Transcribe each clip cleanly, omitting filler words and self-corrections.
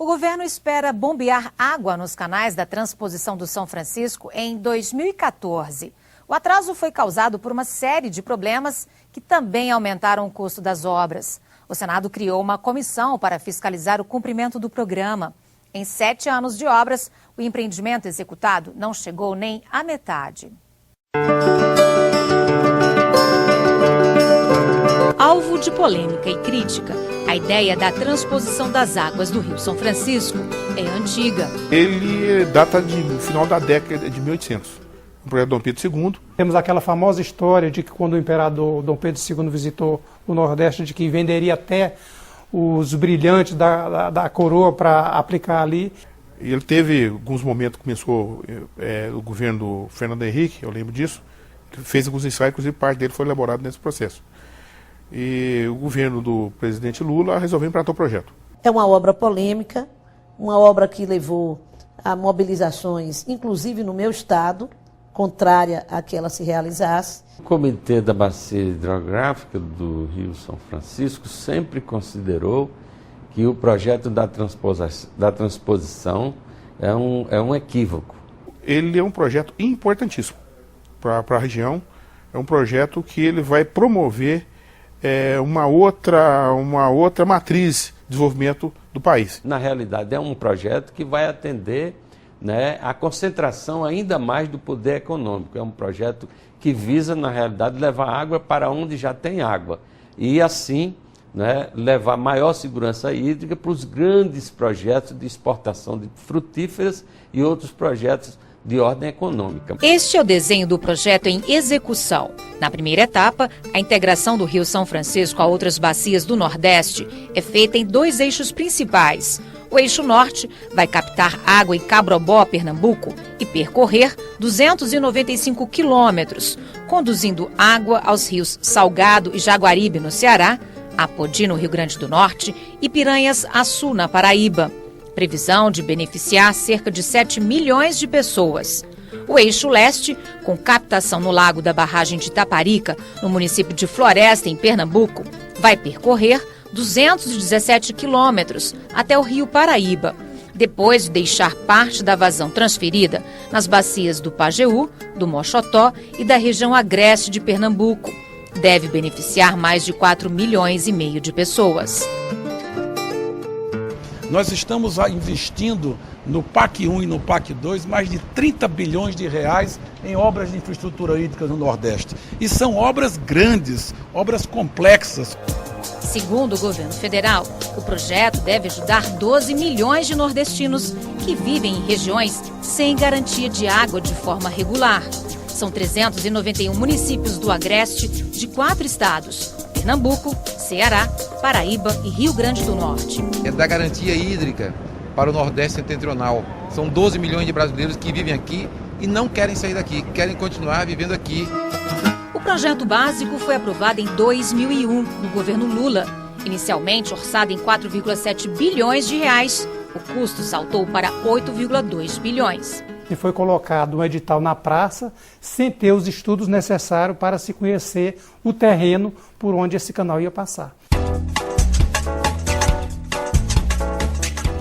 O governo espera bombear água nos canais da transposição do São Francisco em 2014. O atraso foi causado por uma série de problemas que também aumentaram o custo das obras. O Senado criou uma comissão para fiscalizar o cumprimento do programa. Em 7 anos de obras, o empreendimento executado não chegou nem à metade. Alvo de polêmica e crítica, a ideia da transposição das águas do Rio São Francisco é antiga. Ele data do final da década de 1800, o projeto Dom Pedro II. Temos aquela famosa história de que quando o imperador Dom Pedro II visitou o Nordeste, de que venderia até os brilhantes da coroa para aplicar ali. Ele teve alguns momentos, começou o governo do Fernando Henrique, eu lembro disso, que fez alguns ensaios, inclusive parte dele foi elaborado nesse processo. E o governo do presidente Lula resolveu implantar o projeto. É uma obra polêmica, uma obra que levou a mobilizações, inclusive no meu estado, contrária a que ela se realizasse. O Comitê da Bacia Hidrográfica do Rio São Francisco sempre considerou que o projeto da transposição é um equívoco. Ele é um projeto importantíssimo para a região, é um projeto que ele vai promover uma outra matriz de desenvolvimento do país. Na realidade, é um projeto que vai atender, né, a concentração ainda mais do poder econômico. É um projeto que visa, na realidade, levar água para onde já tem água. E assim, né, levar maior segurança hídrica para os grandes projetos de exportação de frutíferas e outros projetos de ordem econômica. Este é o desenho do projeto em execução. Na primeira etapa, a integração do Rio São Francisco a outras bacias do Nordeste é feita em 2 eixos principais. O eixo norte vai captar água em Cabrobó, Pernambuco, e percorrer 295 quilômetros, conduzindo água aos rios Salgado e Jaguaribe, no Ceará, Apodi, no Rio Grande do Norte, e Piranhas-Açu, na Paraíba. Previsão de beneficiar cerca de 7 milhões de pessoas. O eixo leste, com captação no lago da barragem de Itaparica, no município de Floresta, em Pernambuco, vai percorrer 217 quilômetros até o rio Paraíba, depois de deixar parte da vazão transferida nas bacias do Pajeú, do Moxotó e da região agreste de Pernambuco. Deve beneficiar mais de 4,5 milhões de pessoas. Nós estamos investindo no PAC 1 e no PAC 2 mais de 30 bilhões de reais em obras de infraestrutura hídrica no Nordeste. E são obras grandes, obras complexas. Segundo o governo federal, o projeto deve ajudar 12 milhões de nordestinos que vivem em regiões sem garantia de água de forma regular. São 391 municípios do agreste de 4 estados: Pernambuco, Ceará, Paraíba e Rio Grande do Norte. É da garantia hídrica para o Nordeste setentrional. São 12 milhões de brasileiros que vivem aqui e não querem sair daqui, querem continuar vivendo aqui. O projeto básico foi aprovado em 2001, no governo Lula. Inicialmente orçado em 4,7 bilhões de reais, o custo saltou para 8,2 bilhões. E foi colocado um edital na praça, sem ter os estudos necessários para se conhecer o terreno por onde esse canal ia passar.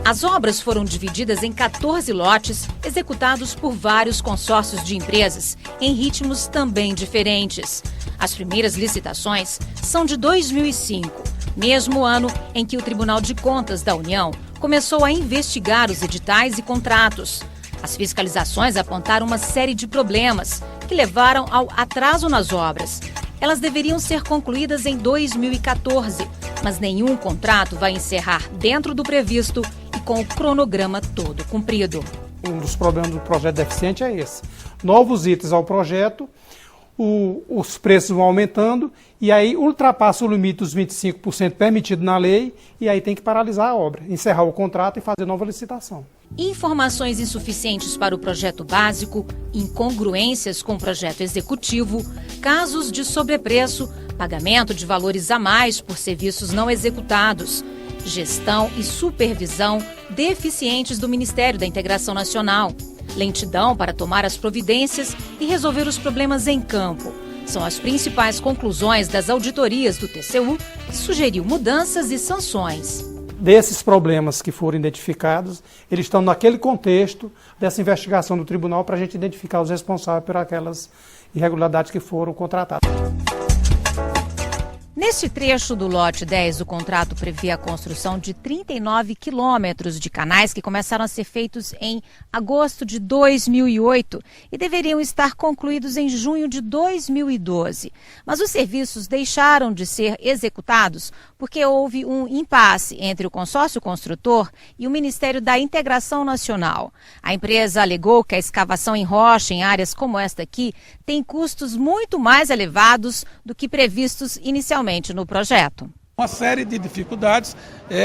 As obras foram divididas em 14 lotes, executados por vários consórcios de empresas, em ritmos também diferentes. As primeiras licitações são de 2005, mesmo ano em que o Tribunal de Contas da União começou a investigar os editais e contratos. As fiscalizações apontaram uma série de problemas que levaram ao atraso nas obras. Elas deveriam ser concluídas em 2014, mas nenhum contrato vai encerrar dentro do previsto e com o cronograma todo cumprido. Um dos problemas do projeto deficiente é esse. Novos itens ao projeto, os preços vão aumentando e aí ultrapassa o limite dos 25% permitido na lei e aí tem que paralisar a obra, encerrar o contrato e fazer nova licitação. Informações insuficientes para o projeto básico, incongruências com o projeto executivo, casos de sobrepreço, pagamento de valores a mais por serviços não executados, gestão e supervisão deficientes do Ministério da Integração Nacional, lentidão para tomar as providências e resolver os problemas em campo. São as principais conclusões das auditorias do TCU, que sugeriu mudanças e sanções. desses problemas que foram identificados, eles estão naquele contexto dessa investigação do tribunal para a gente identificar os responsáveis por aquelas irregularidades que foram contratadas. Neste trecho do lote 10, o contrato previa a construção de 39 quilômetros de canais que começaram a ser feitos em agosto de 2008 e deveriam estar concluídos em junho de 2012. Mas os serviços deixaram de ser executados porque houve um impasse entre o consórcio construtor e o Ministério da Integração Nacional. A empresa alegou que a escavação em rocha em áreas como esta aqui tem custos muito mais elevados do que previstos inicialmente no projeto. Uma série de dificuldades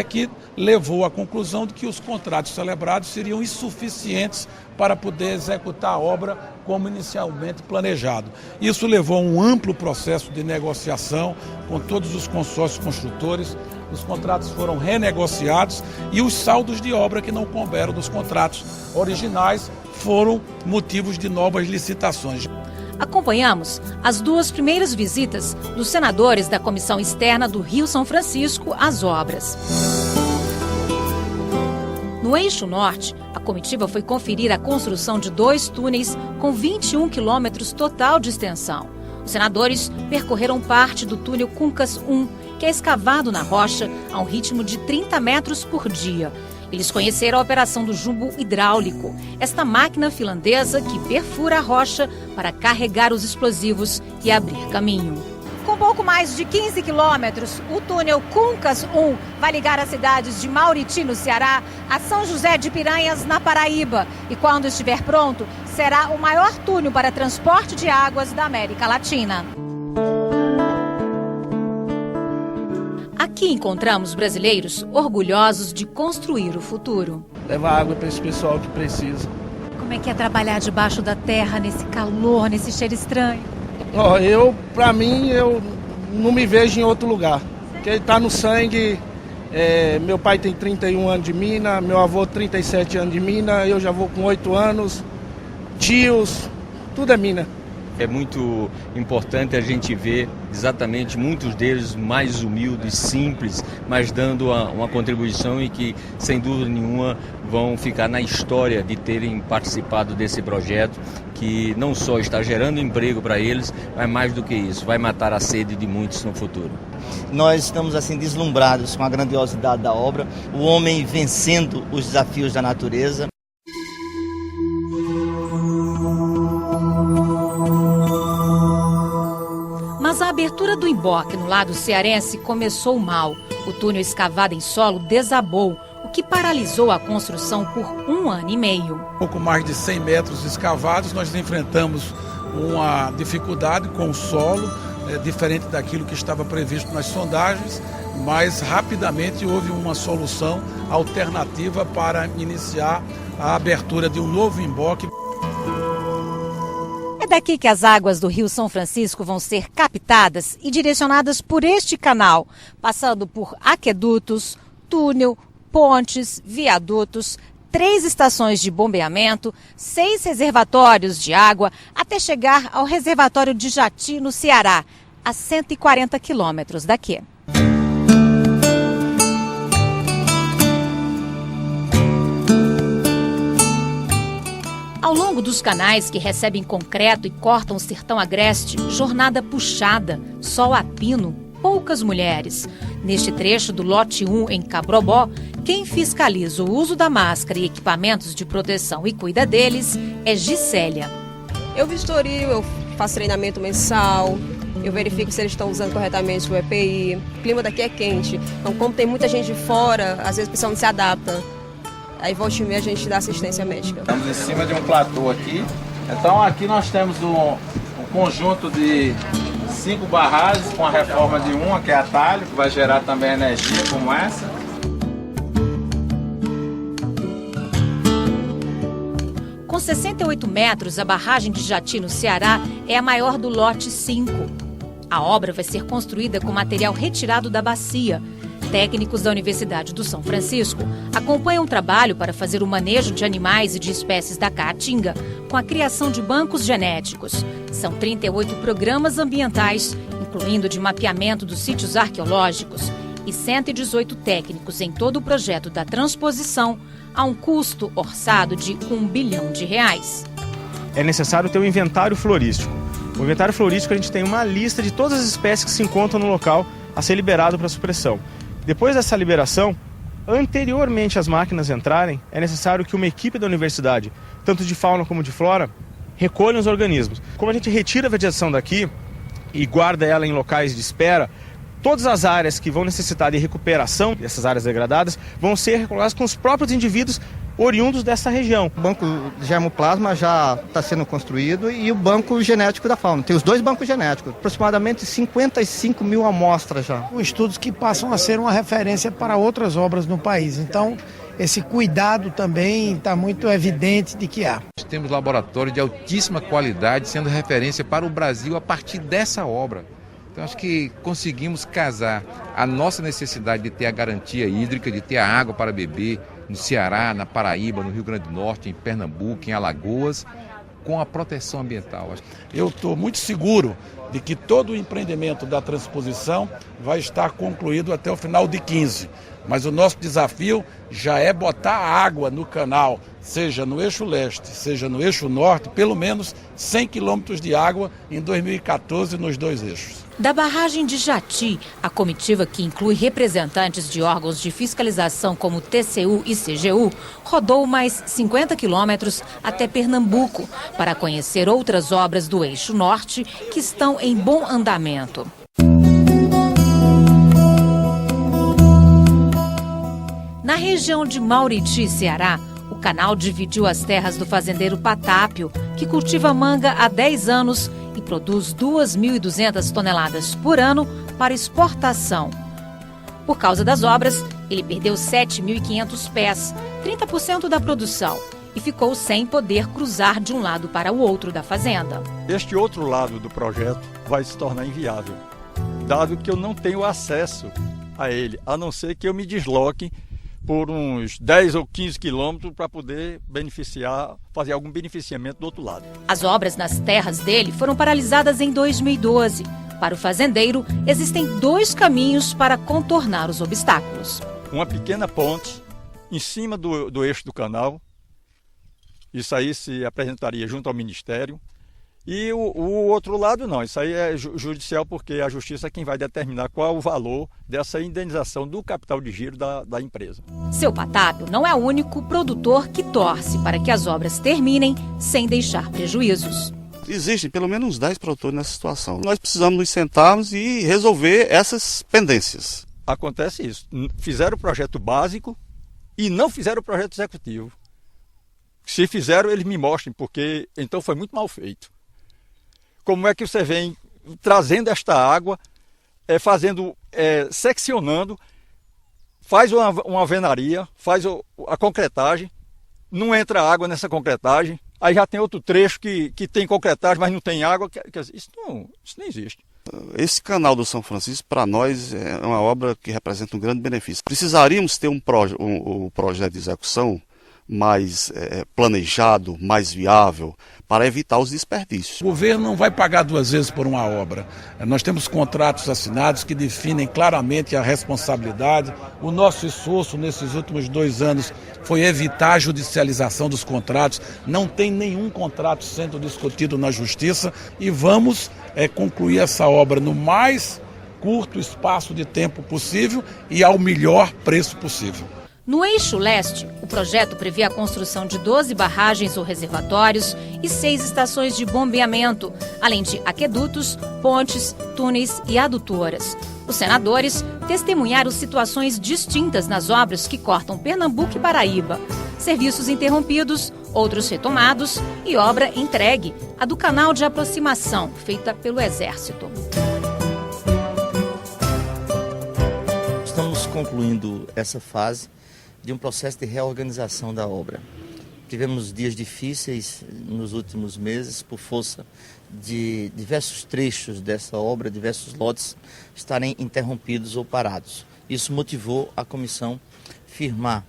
que levou à conclusão de que os contratos celebrados seriam insuficientes para poder executar a obra como inicialmente planejado. Isso levou a um amplo processo de negociação com todos os consórcios construtores. Os contratos foram renegociados e os saldos de obra que não couberam dos contratos originais foram motivos de novas licitações. Acompanhamos as duas primeiras visitas dos senadores da Comissão Externa do Rio São Francisco às obras. No Eixo Norte, a comitiva foi conferir a construção de 2 túneis com 21 quilômetros total de extensão. Os senadores percorreram parte do túnel Cuncas 1, que é escavado na rocha a um ritmo de 30 metros por dia. Eles conheceram a operação do jumbo hidráulico, esta máquina finlandesa que perfura a rocha para carregar os explosivos e abrir caminho. Com pouco mais de 15 quilômetros, o túnel Cuncas 1 vai ligar as cidades de Mauriti, no Ceará, a São José de Piranhas, na Paraíba. E quando estiver pronto, será o maior túnel para transporte de águas da América Latina. Aqui encontramos brasileiros orgulhosos de construir o futuro. Levar água para esse pessoal que precisa. Como é que é trabalhar debaixo da terra, nesse calor, nesse cheiro estranho? Pra mim, eu não me vejo em outro lugar. Porque está no sangue. Meu pai tem 31 anos de mina, meu avô 37 anos de mina, eu já vou com 8 anos, tios, tudo é mina. É muito importante a gente ver exatamente muitos deles mais humildes, simples, mas dando uma contribuição e que, sem dúvida nenhuma, vão ficar na história de terem participado desse projeto, que não só está gerando emprego para eles, mas mais do que isso, vai matar a sede de muitos no futuro. Nós estamos assim deslumbrados com a grandiosidade da obra, o homem vencendo os desafios da natureza. Mas a abertura do emboque no lado cearense começou mal. O túnel escavado em solo desabou, o que paralisou a construção por 1 ano e meio. Pouco mais de 100 metros escavados, nós enfrentamos uma dificuldade com o solo, diferente daquilo que estava previsto nas sondagens, mas rapidamente houve uma solução alternativa para iniciar a abertura de um novo emboque. É daqui que as águas do Rio São Francisco vão ser captadas e direcionadas por este canal, passando por aquedutos, túnel, pontes, viadutos, 3 estações de bombeamento, 6 reservatórios de água, até chegar ao reservatório de Jati, no Ceará, a 140 quilômetros daqui. Ao longo dos canais que recebem concreto e cortam o sertão agreste, jornada puxada, sol a pino, poucas mulheres. Neste trecho do lote 1 em Cabrobó, quem fiscaliza o uso da máscara e equipamentos de proteção e cuida deles é Gisélia. Eu vistorio, eu faço treinamento mensal, eu verifico se eles estão usando corretamente o EPI. O clima daqui é quente, então como tem muita gente de fora, às vezes o pessoal não se adapta. Aí volta e meia a gente dá assistência médica. Estamos em cima de um platô aqui. Então aqui nós temos um conjunto de 5 barragens com a reforma de uma, que é atalho, que vai gerar também energia como essa. Com 68 metros, a barragem de Jati, no Ceará, é a maior do lote 5. A obra vai ser construída com material retirado da bacia. Técnicos da Universidade do São Francisco acompanham o trabalho para fazer o manejo de animais e de espécies da caatinga, com a criação de bancos genéticos. São 38 programas ambientais, incluindo de mapeamento dos sítios arqueológicos, e 118 técnicos em todo o projeto da transposição, a um custo orçado de R$1 bilhão. É necessário ter um inventário florístico. O inventário florístico, a gente tem uma lista de todas as espécies que se encontram no local a ser liberado para supressão. Depois dessa liberação, anteriormente às máquinas entrarem, é necessário que uma equipe da universidade, tanto de fauna como de flora, recolha os organismos. Como a gente retira a vegetação daqui e guarda ela em locais de espera, todas as áreas que vão necessitar de recuperação dessas áreas degradadas vão ser recolocadas com os próprios indivíduos oriundos dessa região. O banco de germoplasma já está sendo construído e o banco genético da fauna. Tem os dois bancos genéticos, aproximadamente 55 mil amostras já. Estudos que passam a ser uma referência para outras obras no país. Então, esse cuidado também está muito evidente de que há. Temos laboratório de altíssima qualidade sendo referência para o Brasil a partir dessa obra. Então acho que conseguimos casar a nossa necessidade de ter a garantia hídrica, de ter a água para beber no Ceará, na Paraíba, no Rio Grande do Norte, em Pernambuco, em Alagoas, com a proteção ambiental. Eu estou muito seguro de que todo o empreendimento da transposição vai estar concluído até o final de 15. Mas o nosso desafio já é botar água no canal, seja no eixo leste, seja no eixo norte, pelo menos 100 quilômetros de água em 2014 nos dois eixos. Da barragem de Jati, a comitiva, que inclui representantes de órgãos de fiscalização como TCU e CGU, rodou mais 50 quilômetros até Pernambuco para conhecer outras obras do eixo norte que estão em bom andamento. Na região de Mauriti, Ceará, o canal dividiu as terras do fazendeiro Patápio, que cultiva manga há 10 anos e produz 2.200 toneladas por ano para exportação. Por causa das obras, ele perdeu 7.500 pés, 30% da produção, e ficou sem poder cruzar de um lado para o outro da fazenda. Este outro lado do projeto vai se tornar inviável, dado que eu não tenho acesso a ele, a não ser que eu me desloque por uns 10 ou 15 quilômetros para poder fazer algum beneficiamento do outro lado. As obras nas terras dele foram paralisadas em 2012. Para o fazendeiro, existem 2 caminhos para contornar os obstáculos. Uma pequena ponte em cima do eixo do canal, isso aí se apresentaria junto ao Ministério. E o outro lado não, isso aí é judicial, porque a justiça é quem vai determinar qual é o valor dessa indenização do capital de giro da empresa. Seu Patápio não é o único produtor que torce para que as obras terminem sem deixar prejuízos. Existem pelo menos uns 10 produtores nessa situação. Nós precisamos nos sentarmos e resolver essas pendências. Acontece isso, fizeram o projeto básico e não fizeram o projeto executivo. Se fizeram, eles me mostrem, porque então foi muito mal feito. Como é que você vem trazendo esta água, seccionando, faz uma alvenaria, faz a concretagem, não entra água nessa concretagem, aí já tem outro trecho que tem concretagem, mas não tem água, isso não existe. Esse canal do São Francisco, para nós, é uma obra que representa um grande benefício. Precisaríamos ter um projeto de execução mais planejado, mais viável, para evitar os desperdícios. O governo não vai pagar 2 vezes por uma obra. Nós temos contratos assinados que definem claramente a responsabilidade. O nosso esforço nesses últimos 2 anos foi evitar a judicialização dos contratos. Não tem nenhum contrato sendo discutido na justiça e vamos concluir essa obra no mais curto espaço de tempo possível e ao melhor preço possível. No eixo leste, o projeto prevê a construção de 12 barragens ou reservatórios e 6 estações de bombeamento, além de aquedutos, pontes, túneis e adutoras. Os senadores testemunharam situações distintas nas obras que cortam Pernambuco e Paraíba. Serviços interrompidos, outros retomados e obra entregue, a do canal de aproximação, feita pelo Exército. Estamos concluindo essa fase de um processo de reorganização da obra. Tivemos dias difíceis nos últimos meses por força de diversos trechos dessa obra, diversos lotes estarem interrompidos ou parados. Isso motivou a comissão firmar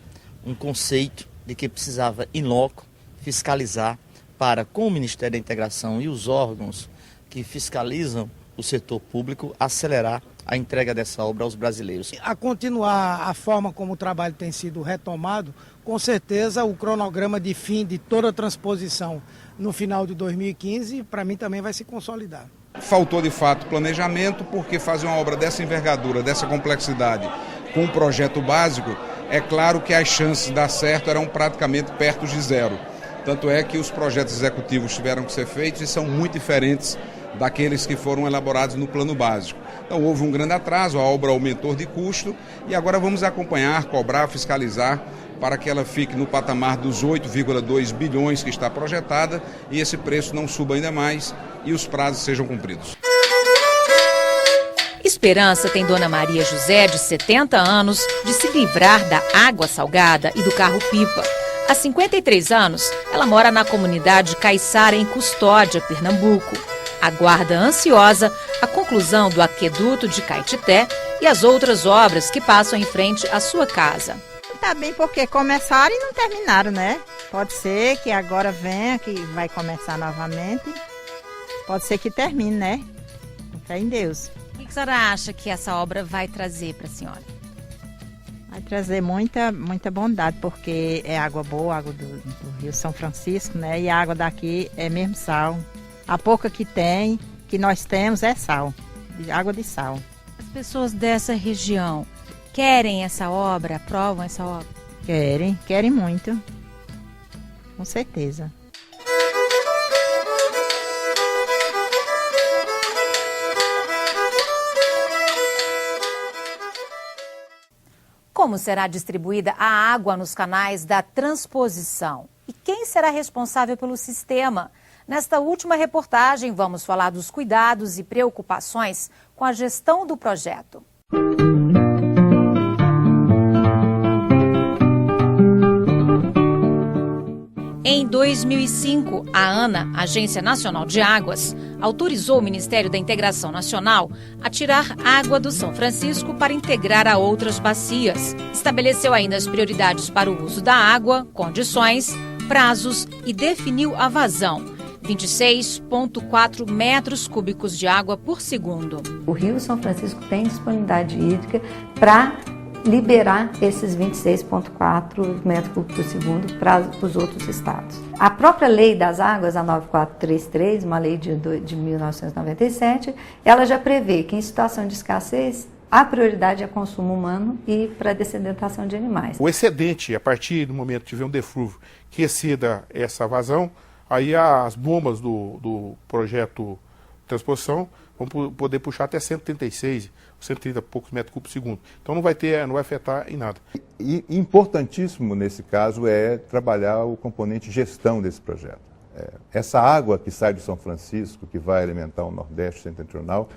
um conceito de que precisava, in loco, fiscalizar para, com o Ministério da Integração e os órgãos que fiscalizam o setor público, acelerar a entrega dessa obra aos brasileiros. A continuar a forma como o trabalho tem sido retomado, com certeza o cronograma de fim de toda a transposição no final de 2015, para mim também vai se consolidar. Faltou de fato planejamento, porque fazer uma obra dessa envergadura, dessa complexidade, com um projeto básico, é claro que as chances de dar certo eram praticamente perto de zero. Tanto é que os projetos executivos tiveram que ser feitos e são muito diferentes daqueles que foram elaborados no plano básico. Então houve um grande atraso, a obra aumentou de custo e agora vamos acompanhar, cobrar, fiscalizar para que ela fique no patamar dos 8,2 bilhões que está projetada e esse preço não suba ainda mais e os prazos sejam cumpridos. Esperança tem Dona Maria José, de 70 anos, de se livrar da água salgada e do carro-pipa. Há 53 anos, ela mora na comunidade Caiçara, em Custódia, Pernambuco. Aguarda ansiosa a conclusão do aqueduto de Caetité e as outras obras que passam em frente à sua casa. Tá bem, porque começaram e não terminaram, né? Pode ser que agora venha, que vai começar novamente. Pode ser que termine, né? Com fé em Deus. O que a senhora acha que essa obra vai trazer para a senhora? Vai trazer muita bondade, porque é água boa, água do Rio São Francisco, né? E a água daqui é mesmo sal. A pouca que tem, que nós temos, é sal, água de sal. As pessoas dessa região querem essa obra, aprovam essa obra? Querem muito, com certeza. Como será distribuída a água nos canais da transposição? E quem será responsável pelo sistema? Nesta última reportagem, vamos falar dos cuidados e preocupações com a gestão do projeto. Em 2005, a ANA, Agência Nacional de Águas, autorizou o Ministério da Integração Nacional a tirar água do São Francisco para integrar a outras bacias. Estabeleceu ainda as prioridades para o uso da água, condições, prazos e definiu a vazão. 26,4 metros cúbicos de água por segundo. O Rio São Francisco tem disponibilidade hídrica para liberar esses 26,4 metros cúbicos por segundo para os outros estados. A própria lei das águas, a 9433, uma lei de 1997, ela já prevê que em situação de escassez a prioridade é consumo humano e para dessedentação de animais. O excedente, a partir do momento que tiver um deflúvio que exceda essa vazão, aí as bombas do projeto de transposição vão poder puxar até 136, 130 e poucos metros cúbicos por segundo. Então não vai afetar em nada. E importantíssimo nesse caso é trabalhar o componente gestão desse projeto. Essa água que sai de São Francisco, que vai alimentar o Nordeste Setentrional,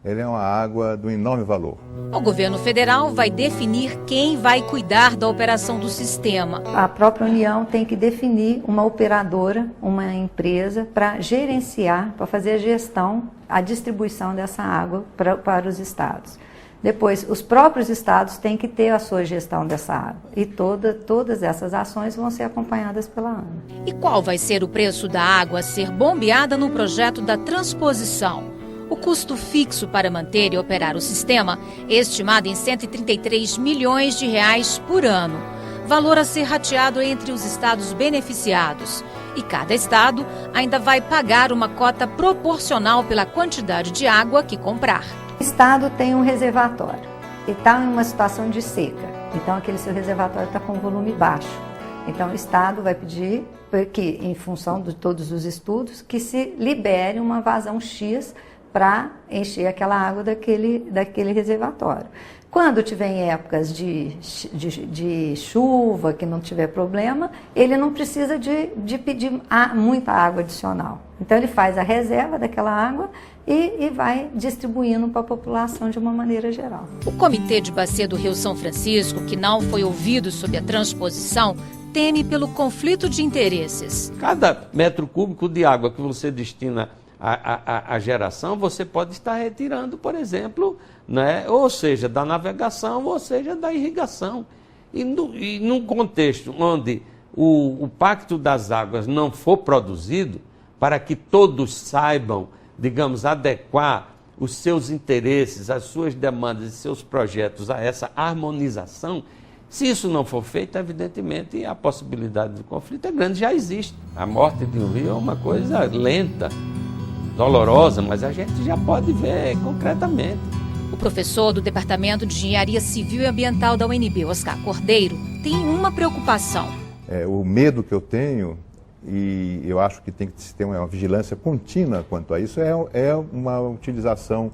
ela é uma água do enorme valor. O governo federal vai definir quem vai cuidar da operação do sistema. A própria União tem que definir uma operadora, uma empresa, para gerenciar, para fazer a gestão, a distribuição dessa água para os estados. Depois, os próprios estados têm que ter a sua gestão dessa água. E todas essas ações vão ser acompanhadas pela ANA. E qual vai ser o preço da água a ser bombeada no projeto da transposição? O custo fixo para manter e operar o sistema é estimado em 133 milhões de reais por ano, valor a ser rateado entre os estados beneficiados. E cada estado ainda vai pagar uma cota proporcional pela quantidade de água que comprar. O estado tem um reservatório e está em uma situação de seca, então aquele seu reservatório está com volume baixo. Então o estado vai pedir que, em função de todos os estudos, que se libere uma vazão X para encher aquela água daquele reservatório. Quando tiver em épocas de chuva, que não tiver problema, ele não precisa de pedir muita água adicional. Então ele faz a reserva daquela água e vai distribuindo para a população de uma maneira geral. O Comitê de Bacia do Rio São Francisco, que não foi ouvido sob a transposição, teme pelo conflito de interesses. Cada metro cúbico de água que você destina a geração, você pode estar retirando, por exemplo, né? Ou seja, da navegação, ou seja, da irrigação. E num contexto onde o Pacto das Águas não for produzido, para que todos saibam, digamos, adequar os seus interesses, as suas demandas e seus projetos a essa harmonização, se isso não for feito, evidentemente a possibilidade do conflito é grande, já existe. A morte de um rio é uma coisa lenta, dolorosa, mas a gente já pode ver concretamente. O professor do Departamento de Engenharia Civil e Ambiental da UNB, Oscar Cordeiro, tem uma preocupação. O medo que eu tenho, e eu acho que tem que ter uma vigilância contínua quanto a isso, é uma utilização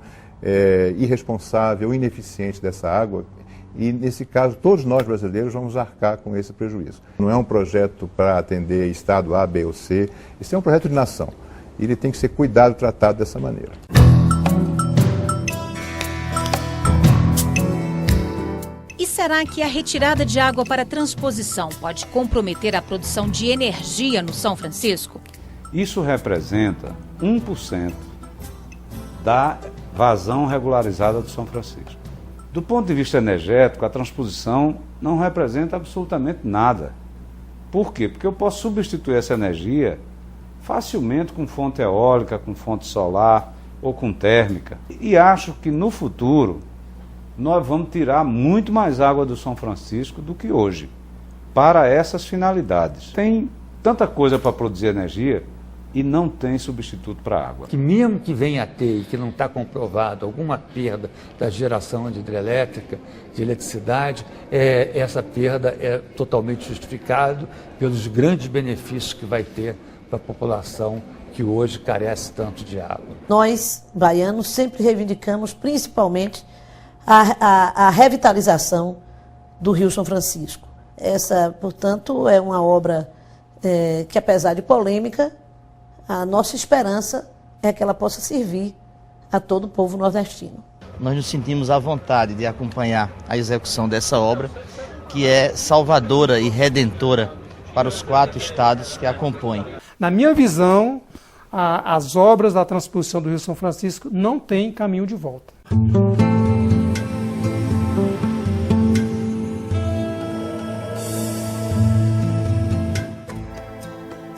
irresponsável, ineficiente dessa água. E, nesse caso, todos nós brasileiros vamos arcar com esse prejuízo. Não é um projeto para atender Estado A, B ou C, isso é um projeto de nação. E ele tem que ser cuidado, tratado dessa maneira. E será que a retirada de água para transposição pode comprometer a produção de energia no São Francisco? Isso representa 1% da vazão regularizada do São Francisco. Do ponto de vista energético, a transposição não representa absolutamente nada. Por quê? Porque eu posso substituir essa energia facilmente com fonte eólica, com fonte solar ou com térmica. E acho que no futuro nós vamos tirar muito mais água do São Francisco do que hoje, para essas finalidades. Tem tanta coisa para produzir energia e não tem substituto para a água. Que mesmo que venha a ter, e que não está comprovado, alguma perda da geração de hidrelétrica, de eletricidade, essa perda é totalmente justificada pelos grandes benefícios que vai ter para a população que hoje carece tanto de água. Nós, baianos, sempre reivindicamos principalmente a revitalização do Rio São Francisco. Essa, portanto, é uma obra que, apesar de polêmica, a nossa esperança é que ela possa servir a todo o povo nordestino. Nós nos sentimos à vontade de acompanhar a execução dessa obra, que é salvadora e redentora para os 4 estados que a compõem. Na minha visão, as obras da transposição do Rio São Francisco não têm caminho de volta.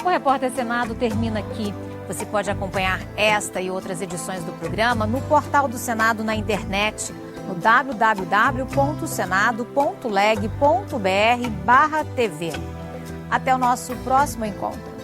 O Repórter Senado termina aqui. Você pode acompanhar esta e outras edições do programa no portal do Senado na internet, no www.senado.leg.br/TV. Até o nosso próximo encontro.